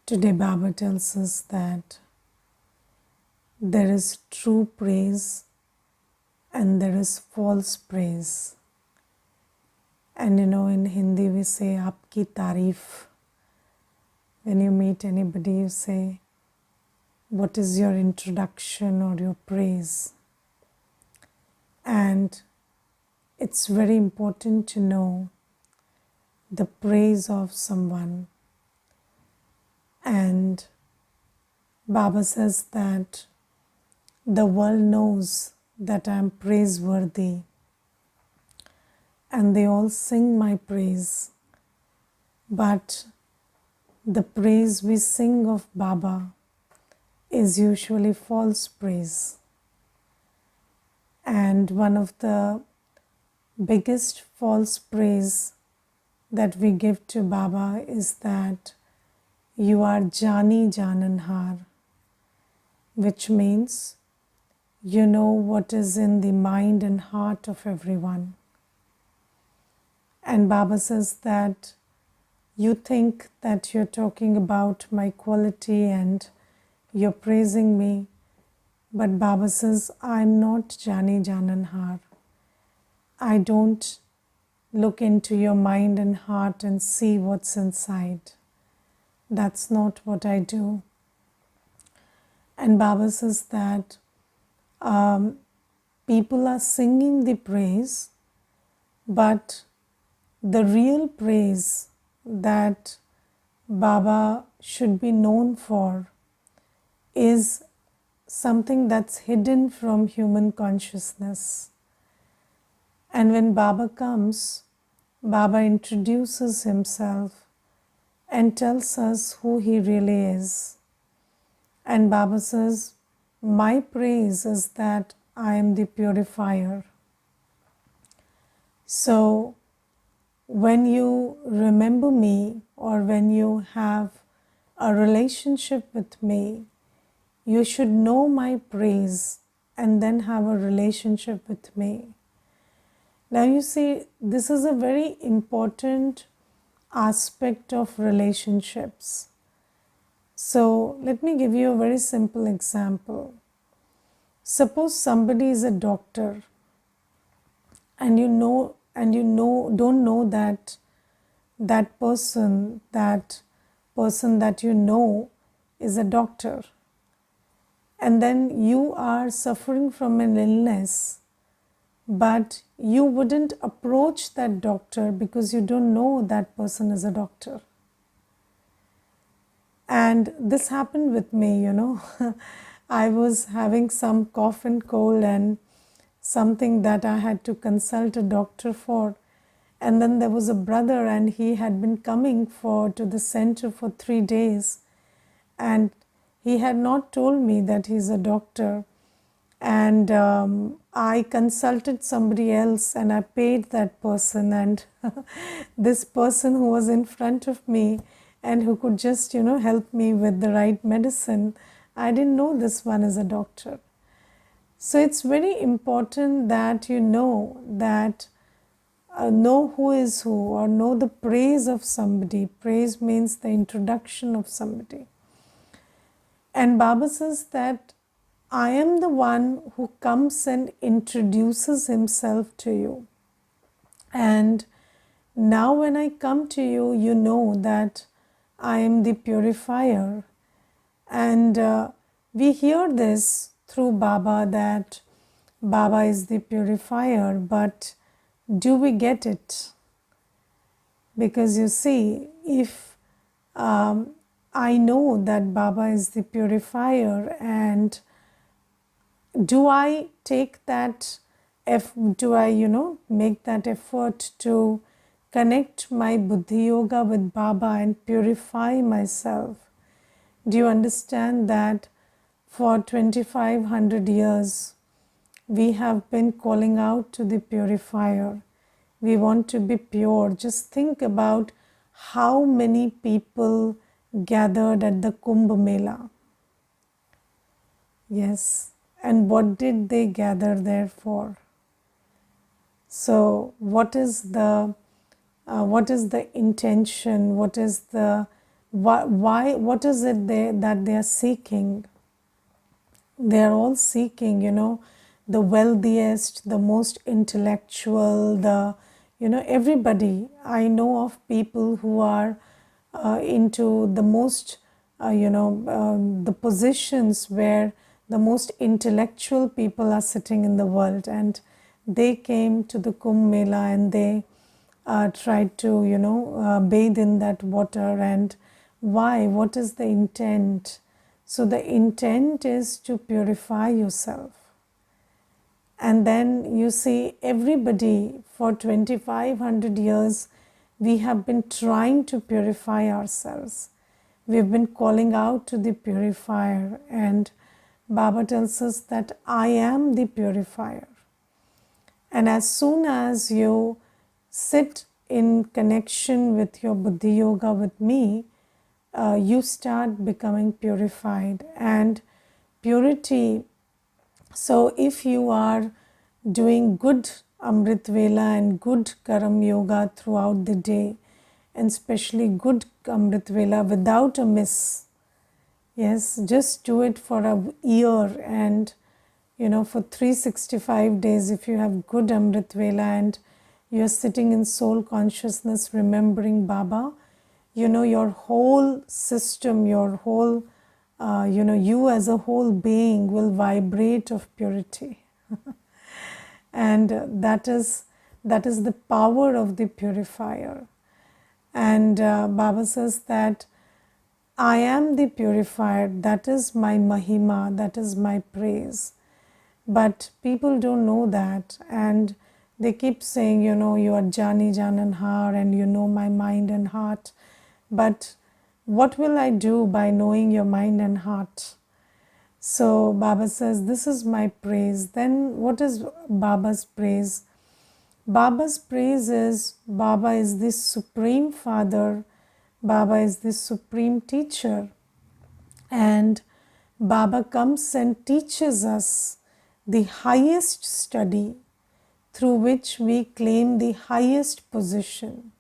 Today Baba tells us that there is true praise and there is false praise. And in Hindi we say, Aapki tareef. When you meet anybody, you say, what is your introduction or your praise? And it's very important to know the praise of someone. And Baba says that the world knows that I am praiseworthy, and they all sing my praise. But the praise we sing of Baba is usually false praise. And one of the biggest false praise that we give to Baba is that you are Jani Jananhar, which means you know what is in the mind and heart of everyone. And Baba says that you think that you're talking about my quality and you're praising me, but Baba says, I'm not Jani Jananhar. I don't look into your mind and heart and see what's inside. That's not what I do. And Baba says that people are singing the praise, but the real praise that Baba should be known for is something that's hidden from human consciousness. And when Baba comes, Baba introduces himself and tells us who he really is. And Baba says, my praise is that I am the purifier. So when you remember me or when you have a relationship with me, you should know my praise and then have a relationship with me. Now you see, this is a very important aspect of relationships. So let me give you a very simple example. Suppose somebody is a doctor and don't know that person that you know is a doctor, and then you are suffering from an illness, but you wouldn't approach that doctor because you don't know that person is a doctor. And this happened with me, I was having some cough and cold and something that I had to consult a doctor for. And then there was a brother and he had been coming to the center for 3 days. And he had not told me that he's a doctor. And I consulted somebody else and I paid that person. And this person who was in front of me and who could just, help me with the right medicine, I didn't know this one is a doctor. So it's very important that you know that know who is who or know the praise of somebody. Praise means the introduction of somebody. And Baba says that I am the one who comes and introduces himself to you. And now when I come to you, you know that I am the purifier. And we hear this through Baba, that Baba is the purifier, but do we get it? Because you see, if I know that Baba is the purifier, and do I take that, make that effort to connect my Buddhi Yoga with Baba and purify myself? Do you understand that for 2500 years, we have been calling out to the purifier. We want to be pure. Just think about how many people gathered at the Kumbh Mela. Yes, and what did they gather there for? So what is the intention? What is the what is it that they are seeking? They are all seeking, the wealthiest, the most intellectual, everybody. I know of people who are into the most, the positions where the most intellectual people are sitting in the world, and they came to the Kumbh Mela and they tried to, bathe in that water. And why? What is the intent? So the intent is to purify yourself. And then you see, everybody for 2500 years, we have been trying to purify ourselves. We've been calling out to the purifier, and Baba tells us that I am the purifier. And as soon as you sit in connection with your Buddhi Yoga with me, you start becoming purified. And purity, so if you are doing good Amrit Vela and good Karam Yoga throughout the day, and especially good Amrit Vela without a miss, yes, just do it for a year, and for 365 days, if you have good Amrit Vela and you're sitting in soul consciousness remembering Baba, your whole system, your whole, you as a whole being will vibrate of purity. And that is the power of the purifier. And Baba says that I am the purifier, that is my mahima, that is my praise. But people don't know that, and they keep saying, you are Jani, Jan and Har, and you know my mind and heart. But what will I do by knowing your mind and heart? So Baba says, this is my praise. Then what is Baba's praise? Baba's praise is, Baba is the supreme father, Baba is the supreme teacher, and Baba comes and teaches us the highest study through which we claim the highest position.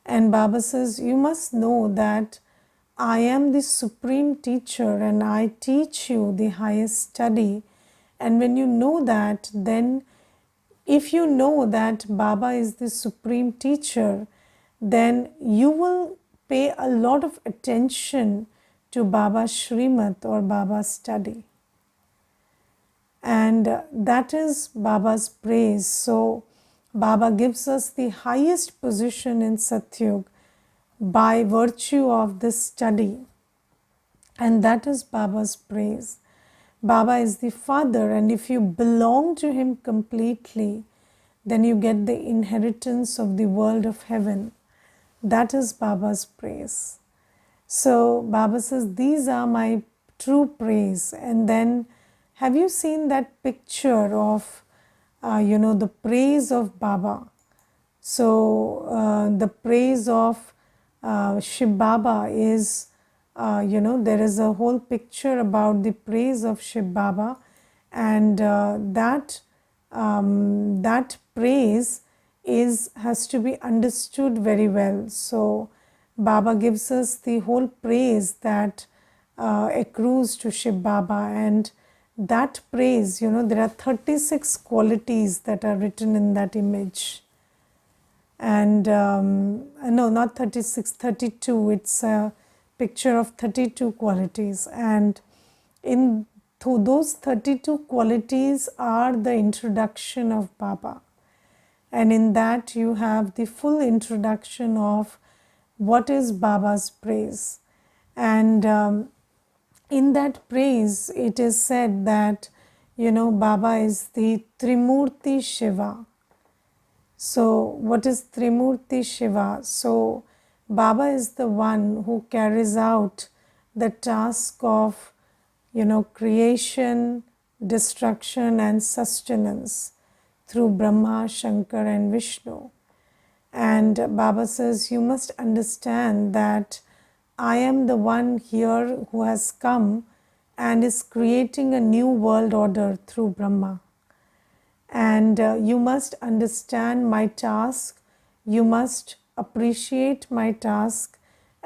And Baba says, you must know that I am the supreme teacher and I teach you the highest study. And when you know that, then if you know that Baba is the supreme teacher, then you will pay a lot of attention to Baba's Srimad or Baba's study. And that is Baba's praise. So Baba gives us the highest position in Satyug by virtue of this study, and that is Baba's praise. Baba is the father, and if you belong to him completely, then you get the inheritance of the world of heaven. That is Baba's praise. So Baba says, these are my true praise. And then, have you seen that picture of, the praise of Baba? So the praise of Shiv Baba is, there is a whole picture about the praise of Shiv Baba, and that praise has to be understood very well. So Baba gives us the whole praise that accrues to Shiv Baba, and that praise, there are 36 qualities that are written in that image. And no, not 36, 32. It's a picture of 32 qualities, and in those 32 qualities are the introduction of Baba, and in that you have the full introduction of what is Baba's praise. And in that praise it is said that Baba is the Trimurti Shiva. So what is Trimurti Shiva? So Baba is the one who carries out the task of creation, destruction and sustenance through Brahma, Shankar and Vishnu. And Baba says, you must understand that I am the one here who has come and is creating a new world order through Brahma. And you must understand my task, you must appreciate my task,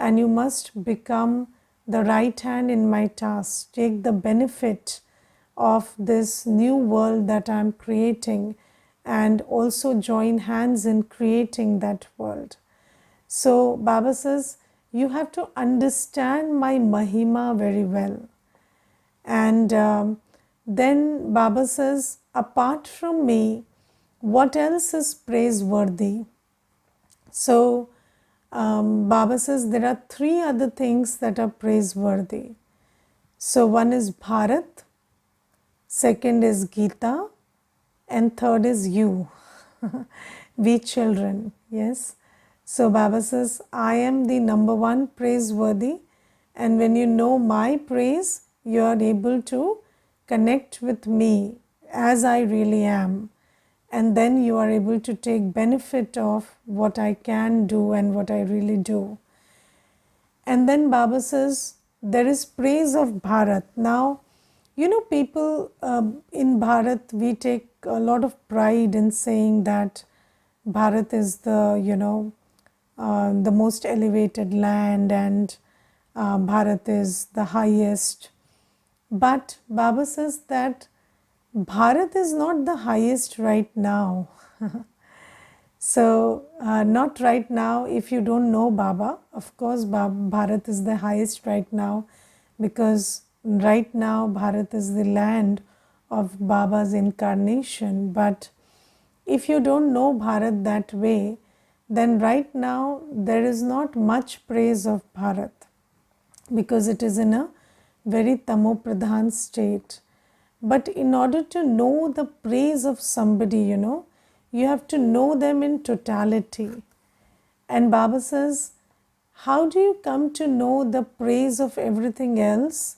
and you must become the right hand in my task. Take the benefit of this new world that I'm creating and also join hands in creating that world. So Baba says, you have to understand my Mahima very well. And then Baba says, apart from me, what else is praiseworthy? So Baba says there are three other things that are praiseworthy. So one is Bharat, second is Gita, and third is you, we children, yes. So Baba says, I am the number one praiseworthy, and when you know my praise, you are able to connect with me as I really am, and then you are able to take benefit of what I can do and what I really do. And then Baba says, there is praise of Bharat. Now, you know, people in Bharat, we take a lot of pride in saying that Bharat is the most elevated land, and Bharat is the highest. But Baba says that Bharat is not the highest right now. So, not right now if you don't know Baba. Of course, Bharat is the highest right now, because right now Bharat is the land of Baba's incarnation. But if you don't know Bharat that way, then right now there is not much praise of Bharat, because it is in a very tamopradhan state. But in order to know the praise of somebody, you have to know them in totality. And Baba says, how do you come to know the praise of everything else?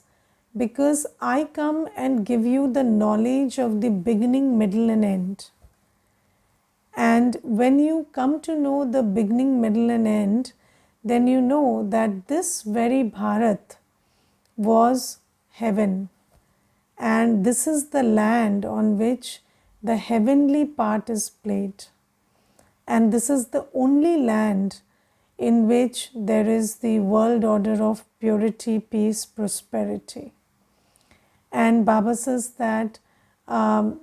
Because I come and give you the knowledge of the beginning, middle, and end. And when you come to know the beginning, middle, and end, then you know that this very Bharat was heaven. And this is the land on which the heavenly part is played. And this is the only land in which there is the world order of purity, peace, prosperity. And Baba says that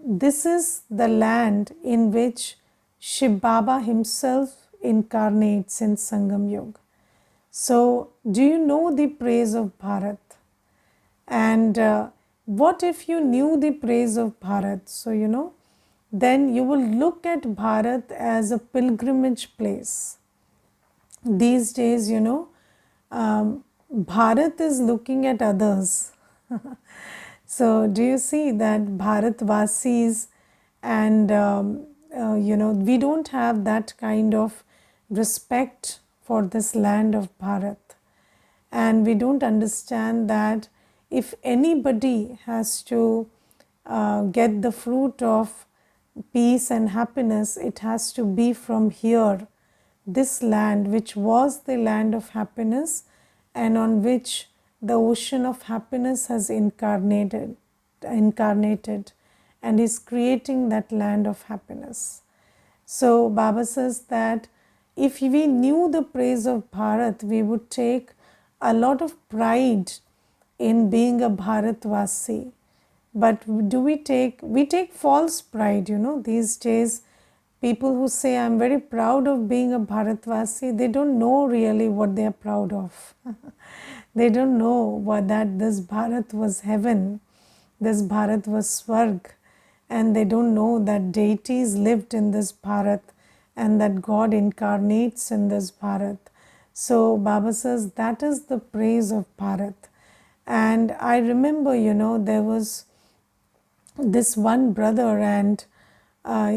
this is the land in which Shiv Baba himself incarnates in Sangam Yuga. So, do you know the praise of Bharat? And what if you knew the praise of Bharat? So, then you will look at Bharat as a pilgrimage place. These days, Bharat is looking at others. So, do you see that Bharatvasis and we don't have that kind of respect for this land of Bharat, and we don't understand that if anybody has to get the fruit of peace and happiness, it has to be from here, this land which was the land of happiness and on which the ocean of happiness has incarnated and is creating that land of happiness. So Baba says that if we knew the praise of Bharat, we would take a lot of pride in being a Bharatvasi. But we take false pride, these days. People who say, I'm very proud of being a Bharatvasi, they don't know really what they are proud of. They don't know that this Bharat was heaven, this Bharat was Swarg, and they don't know that deities lived in this Bharat and that God incarnates in this Bharat. So Baba says that is the praise of Bharat. And I remember, there was this one brother, and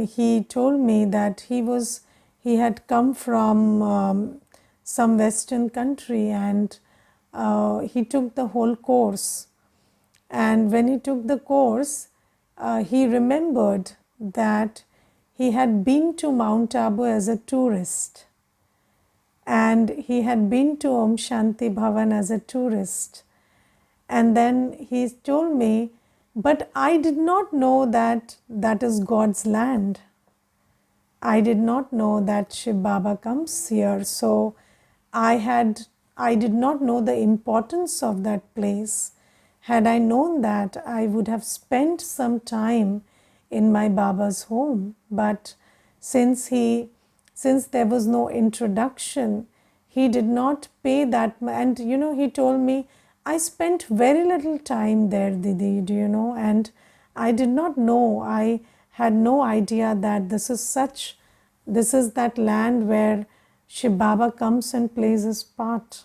he told me that he had come from some Western country, and he took the whole course. And when he took the course, he remembered that he had been to Mount Abu as a tourist, and he had been to Om Shanti Bhavan as a tourist. And then he told me, but I did not know that that is God's land. I did not know that Shiv Baba comes here. So I had I did not know the importance of that place. Had I known that, I would have spent some time in my Baba's home. But since since there was no introduction, he did not pay that much. And he told me, I spent very little time there, Didi, do you know? And I did not know. I had no idea that this is that land where Shiv Baba comes and plays his part.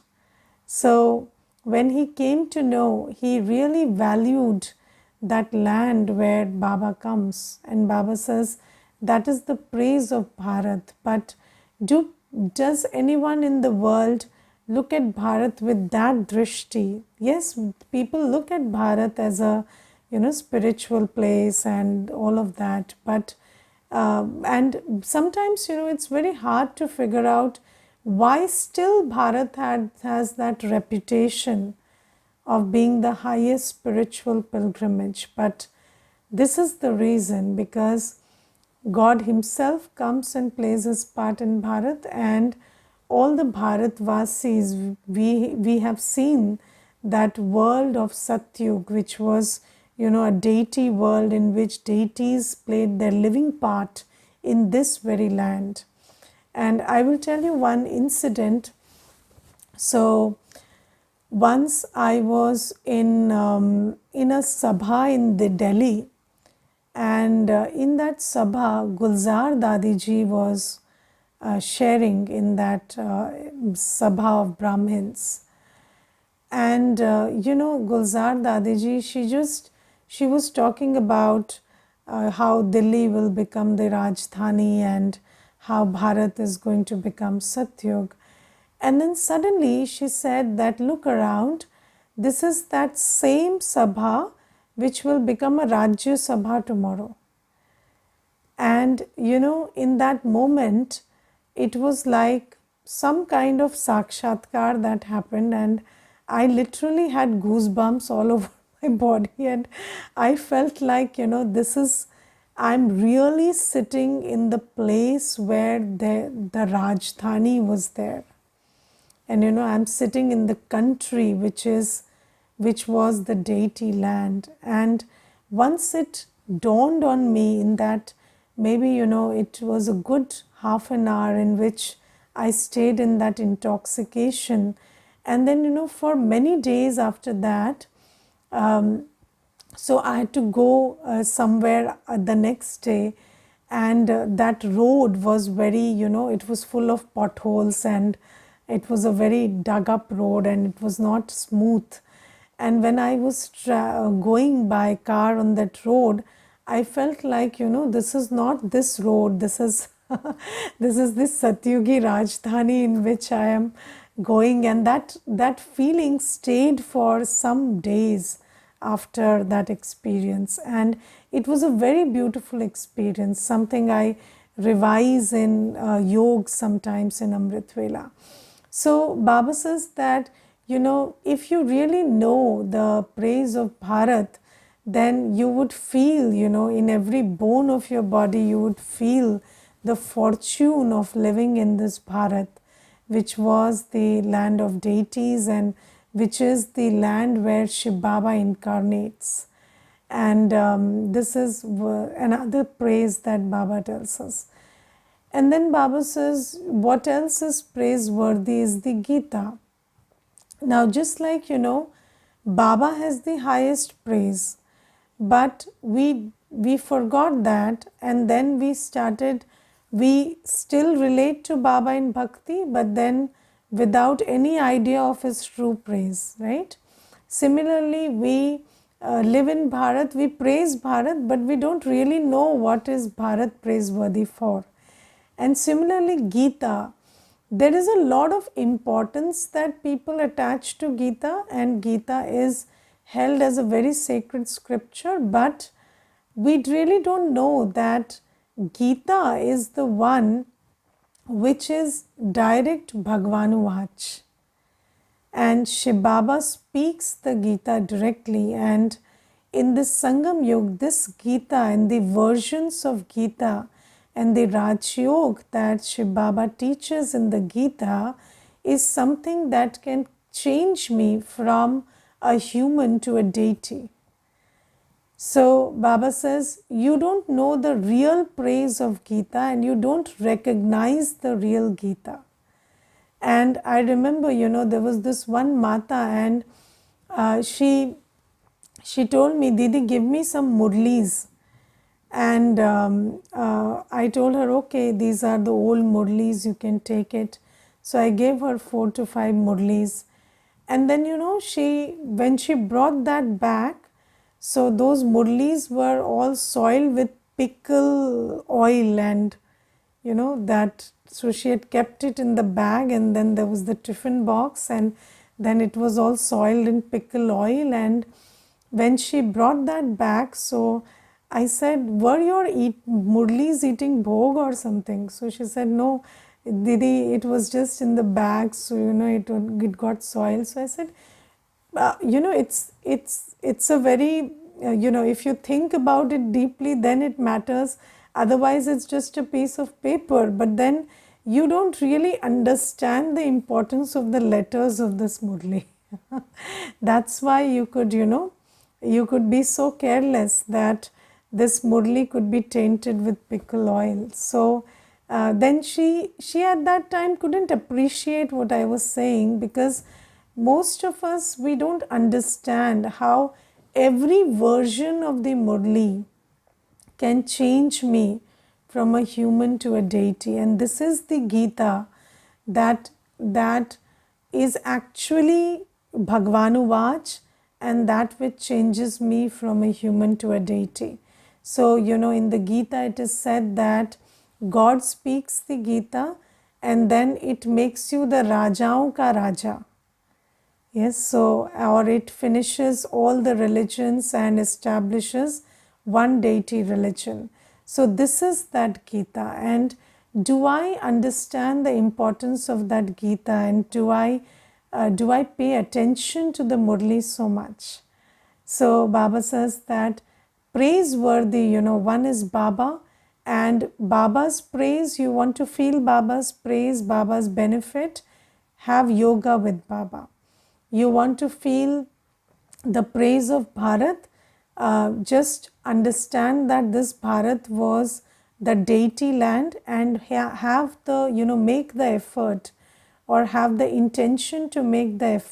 So when he came to know, he really valued that land where Baba comes. And Baba says, that is the praise of Bharat. But does anyone in the world look at Bharat with that drishti? Yes, people look at Bharat as a spiritual place and all of that. But and sometimes it's very hard to figure out why still Bharat has that reputation of being the highest spiritual pilgrimage. But this is the reason, because God himself comes and plays his part in Bharat, and all the Bharatvasis, we have seen that world of Satyug, which was a deity world in which deities played their living part in this very land. And I will tell you one incident. So once I was in a sabha in the Delhi, and in that sabha, Gulzar Dadiji was sharing in that sabha of Brahmins. And Gulzar Dadiji, she was talking about how Delhi will become the Rajdhani and how Bharat is going to become Satyug. And then suddenly she said that, look around, this is that same sabha which will become a Rajya Sabha tomorrow. And in that moment, it was like some kind of sakshatkar that happened, and I literally had goosebumps all over my body, and I felt like, I'm really sitting in the place where the Rajdhani was there. And I'm sitting in the country which was the deity land. And once it dawned on me in that, maybe it was a good half an hour in which I stayed in that intoxication. And then for many days after that, so I had to go somewhere the next day, and that road was very, it was full of potholes, and it was a very dug up road, and it was not smooth. And when I was going by car on that road, I felt like, this is not this road, this is this is this Satyugi Rajdhani in which I am going. And that feeling stayed for some days after that experience, and it was a very beautiful experience, something I revise in yoga sometimes in Amrit Vela. So Baba says that if you really know the praise of Bharat, then you would feel, in every bone of your body, you would feel the fortune of living in this Bharat, which was the land of deities and which is the land where Shiv Baba incarnates. And this is another praise that Baba tells us. And then Baba says, what else is praiseworthy is the Gita. Now, just like, Baba has the highest praise, but we forgot that, and then we still relate to Baba in bhakti, but then without any idea of his true praise, right? Similarly, we live in Bharat, we praise Bharat, but we don't really know what is Bharat praiseworthy for. And similarly, Gita, there is a lot of importance that people attach to Gita, and Gita is held as a very sacred scripture, but we really don't know that Gita is the one which is direct Bhagwanuvach. And Shiv Baba speaks the Gita directly, and in this Sangam Yuga, this Gita and the versions of Gita and the Raj Yoga that Shiv Baba teaches in the Gita is something that can change me from a human to a deity. So Baba says, you don't know the real praise of Gita and you don't recognize the real Gita. And I remember, there was this one Mata, and she told me, Didi, give me some murlis. And I told her, okay, these are the old murlis, you can take it. So I gave her 4 to 5 murlis. And then, when she brought that back, so those murlis were all soiled with pickle oil, and that, so she had kept it in the bag, and then there was the tiffin box, and then it was all soiled in pickle oil. And when she brought that back, so I said, were your murlis eating bhog or something? So she said, no, Didi, it was just in the bag, so it got soiled. So I said, it's a very, if you think about it deeply, then it matters. Otherwise, it's just a piece of paper. But then you don't really understand the importance of the letters of this murli. That's why you could be so careless that this murli could be tainted with pickle oil. So then she at that time couldn't appreciate what I was saying, because most of us, we don't understand how every version of the murli can change me from a human to a deity. And this is the Gita that is actually Bhagavanu Vach, and that which changes me from a human to a deity. So, in the Gita it is said that God speaks the Gita and then it makes you the Rajaon ka Raja. Yes, so, or it finishes all the religions and establishes one deity religion. So this is that Gita. And do I understand the importance of that Gita, and do I pay attention to the Murli so much? So Baba says that praiseworthy, one is Baba, and Baba's praise, you want to feel Baba's praise, Baba's benefit, have yoga with Baba. You want to feel the praise of Bharat, just understand that this Bharat was the deity land, and have the, make the effort, or have the intention to make the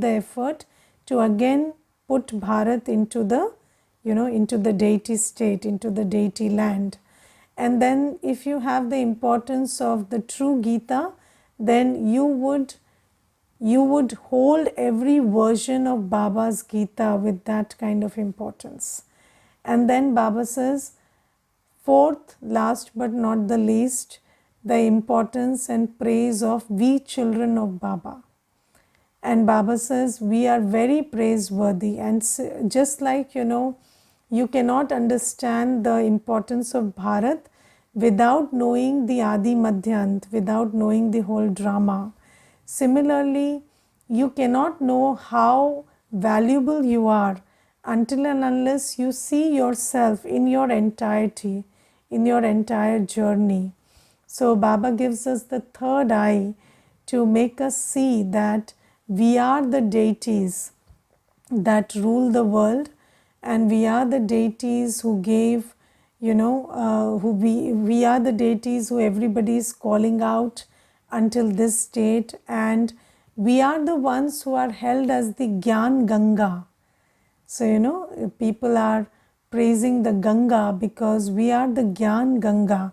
effort to again put Bharat into the, into the deity state, into the deity land. And then if you have the importance of the true Gita, then you would hold every version of Baba's Gita with that kind of importance. And then Baba says, fourth, last but not the least, the importance and praise of we children of Baba. And Baba says, we are very praiseworthy. And just like, you cannot understand the importance of Bharat without knowing the Adi Madhyant, without knowing the whole drama. Similarly, you cannot know how valuable you are until and unless you see yourself in your entirety, in your entire journey. So Baba gives us the third eye to make us see that we are the deities that rule the world, and we are the deities who gave, we are the deities who everybody is calling out until this state, and we are the ones who are held as the Gyan Ganga. So, people are praising the Ganga because we are the Gyan Ganga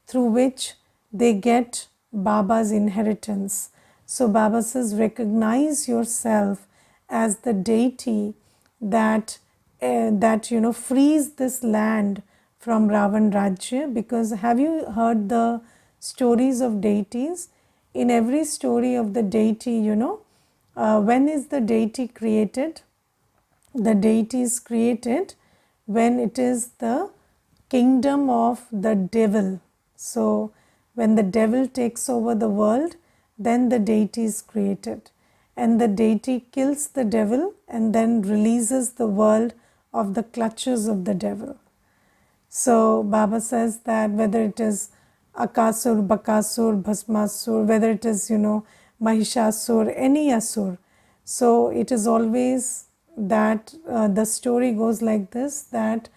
through which they get Baba's inheritance. So Baba says, recognize yourself as the deity that frees this land from Ravan Rajya. Because have you heard the stories of deities? In every story of the deity, when is the deity created? The deity is created when it is the kingdom of the devil. So when the devil takes over the world, then the deity is created, and the deity kills the devil and then releases the world of the clutches of the devil. So Baba says that whether it is Akasur, Bakasur, Bhasmasur, whether it is, Mahishasur, any Asur. So it is always that the story goes like this, that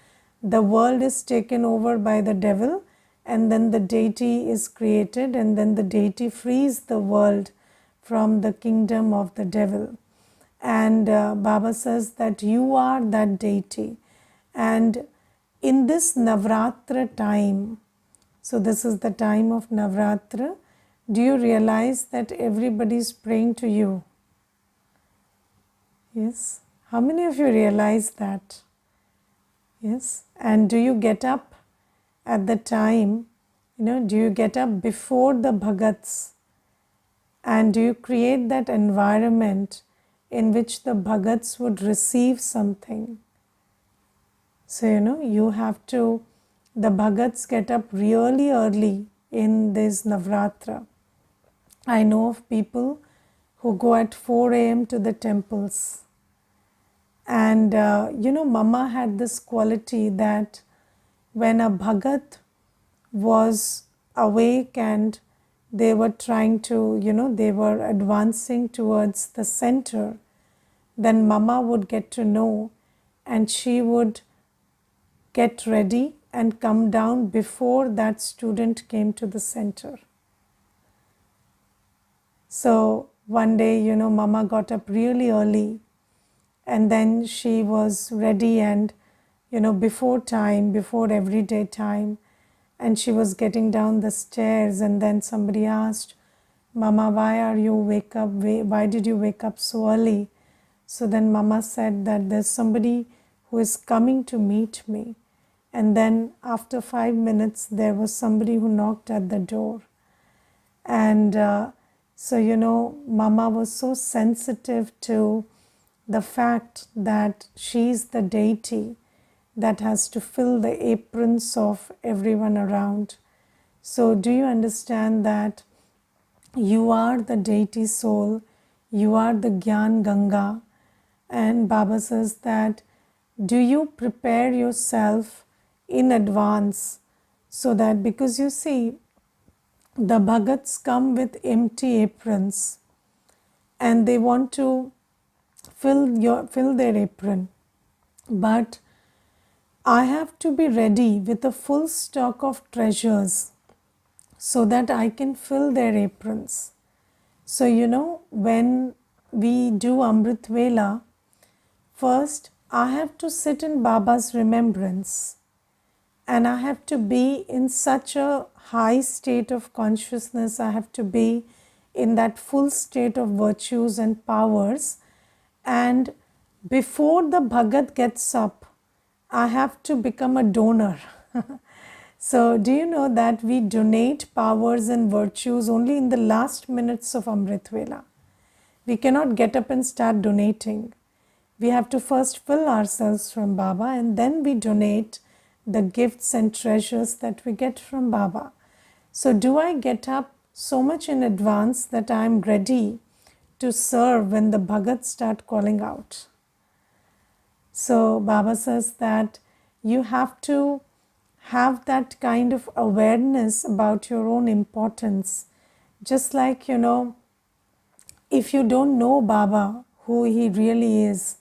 the world is taken over by the devil, and then the deity is created, and then the deity frees the world from the kingdom of the devil. And Baba says that you are that deity. And in this Navratra time, so this is the time of Navratra, do you realize that everybody is praying to you? Yes. How many of you realize that? Yes. And do you get up at the time? Do you get up before the Bhagats? And do you create that environment in which the Bhagats would receive something? So, you have to, the Bhagats get up really early in this Navratra. I know of people who go at 4 a.m. to the temples. And, Mama had this quality that when a Bhagat was awake and they were trying to, they were advancing towards the center, then Mama would get to know and she would get ready and come down before that student came to the center. So one day, Mama got up really early and then she was ready and, before time, before everyday time, and she was getting down the stairs, and then somebody asked, Mama, why did you wake up so early? So then Mama said that there's somebody who is coming to meet me. And then after 5 minutes, there was somebody who knocked at the door. And so, Mama was so sensitive to the fact that she's the deity that has to fill the aprons of everyone around. So do you understand that you are the deity soul, you are the Gyan Ganga? And Baba says that, do you prepare yourself in advance so that, because you see, the Bhagats come with empty aprons and they want to fill their apron. But I have to be ready with a full stock of treasures so that I can fill their aprons. So, when we do Amrit Vela, first I have to sit in Baba's remembrance and I have to be in such a high state of consciousness. I have to be in that full state of virtues and powers. And before the Bhagat gets up, I have to become a donor. So do you know that we donate powers and virtues only in the last minutes of Amrit Vela? We cannot get up and start donating. We have to first fill ourselves from Baba and then we donate the gifts and treasures that we get from Baba. So do I get up so much in advance that I am ready to serve when the Bhagats start calling out? So Baba says that you have to have that kind of awareness about your own importance. Just like, if you don't know Baba, who he really is,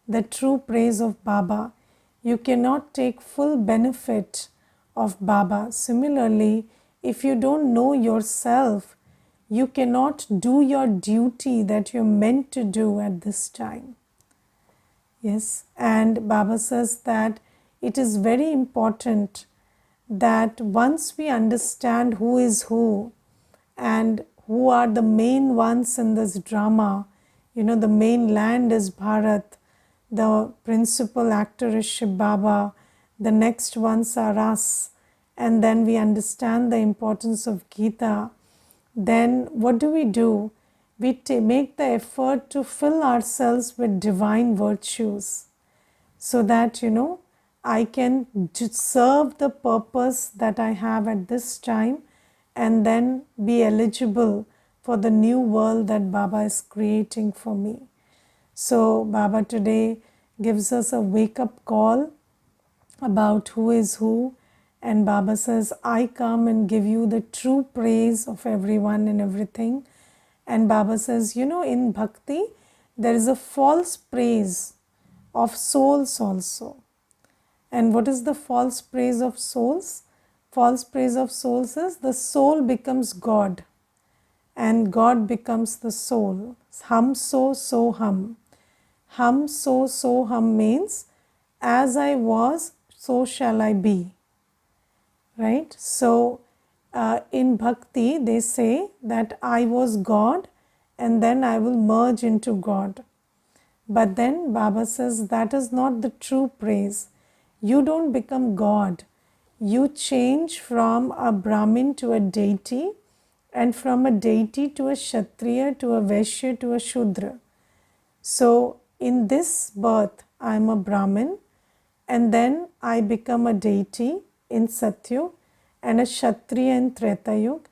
the true praise of Baba, you cannot take full benefit of Baba. Similarly, if you don't know yourself, you cannot do your duty that you're meant to do at this time. Yes, and Baba says that it is very important that once we understand who is who and who are the main ones in this drama, the main land is Bharat, the principal actor is Shiv Baba, the next ones are us, and then we understand the importance of Gita, then what do? We make the effort to fill ourselves with divine virtues so that, I can serve the purpose that I have at this time and then be eligible for the new world that Baba is creating for me. So Baba today gives us a wake-up call about who is who, and Baba says, I come and give you the true praise of everyone and everything, And Baba says, in bhakti, there is a false praise of souls also. And what is the false praise of souls? False praise of souls is the soul becomes God and God becomes the soul. Hum so hum. Hum so hum means as I was, so shall I be. Right? So in bhakti, they say that I was God and then I will merge into God. But then Baba says that is not the true praise. You don't become God. You change from a Brahmin to a deity, and from a deity to a Kshatriya, to a Vaishya, to a Shudra. So in this birth, I am a Brahmin, and then I become a deity in Satyug, and a Kshatriya in Treta Yuga,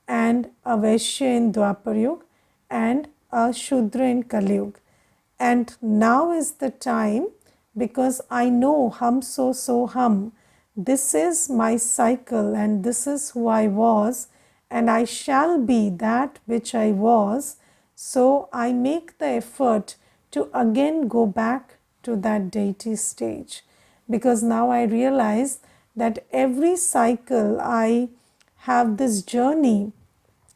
and a Vaishya in Dwapar Yuga, and a Shudra in Kali Yuga. And now is the time, because I know hum so hum. This is my cycle and this is who I was, and I shall be that which I was. So I make the effort to again go back to that deity stage, because now I realize that every cycle I have this journey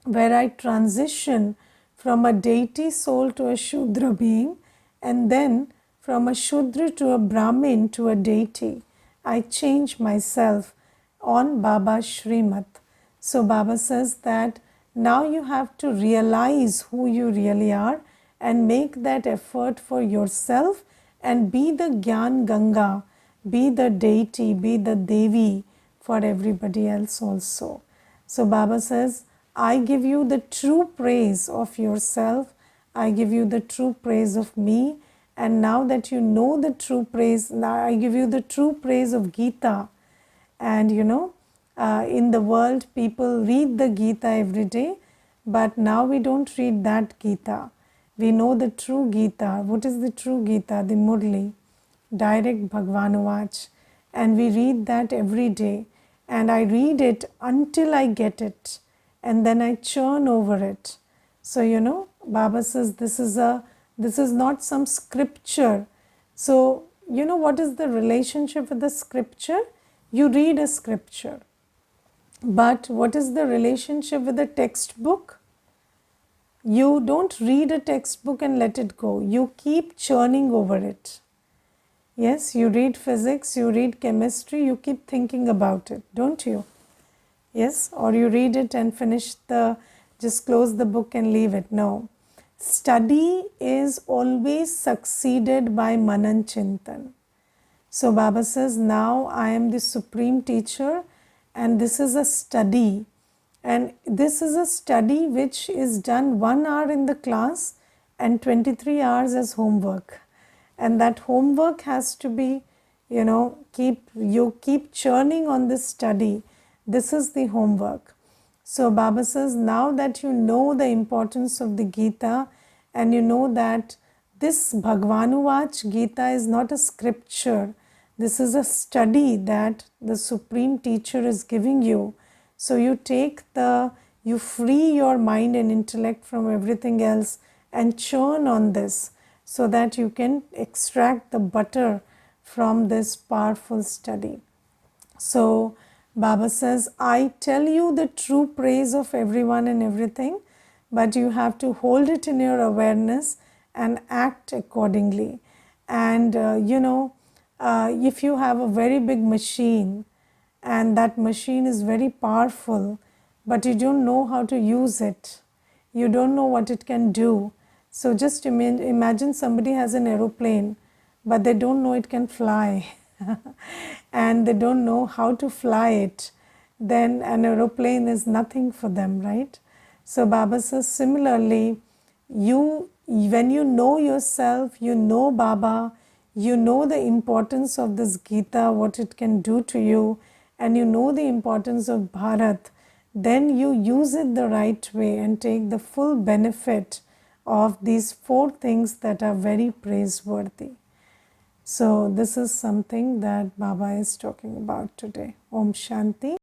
where I transition from a deity soul to a Shudra being, and then from a Shudra to a Brahmin to a deity. I change myself on Baba's Srimat. So Baba says that now you have to realize who you really are and make that effort for yourself and be the Gyan Ganga, be the deity, be the Devi for everybody else also. So Baba says, I give you the true praise of yourself. I give you the true praise of me. And now that you know the true praise, now I give you the true praise of Gita. And in the world, people read the Gita every day, but now we don't read that Gita. We know the true Gita. What is the true Gita? The Murli, direct Bhagwanuvach. And we read that every day. And I read it until I get it. And then I churn over it. So, Baba says this is not some scripture. So, what is the relationship with the scripture? You read a scripture. But what is the relationship with the textbook? You don't read a textbook and let it go. You keep churning over it. Yes, you read physics, you read chemistry, you keep thinking about it, don't you? Yes, or you read it and just close the book and leave it. No. Study is always succeeded by Manan Chintan. So Baba says, now I am the supreme teacher and this is a study. And this is a study which is done 1 hour in the class and 23 hours as homework. And that homework has to be, you keep churning on this study. This is the homework. So Baba says, now that you know the importance of the Gita and you know that this Bhagwanuvach Gita is not a scripture, this is a study that the Supreme Teacher is giving you. So you free your mind and intellect from everything else and churn on this so that you can extract the butter from this powerful study. So Baba says, I tell you the true praise of everyone and everything, but you have to hold it in your awareness and act accordingly. And if you have a very big machine and that machine is very powerful, but you don't know how to use it, you don't know what it can do. So just imagine somebody has an aeroplane, but they don't know it can fly and they don't know how to fly it. Then an aeroplane is nothing for them, right? So Baba says, similarly, when you know yourself, you know Baba, you know the importance of this Gita, what it can do to you, and you know the importance of Bharat, then you use it the right way and take the full benefit of these 4 things that are very praiseworthy. So this is something that Baba is talking about today. Om Shanti.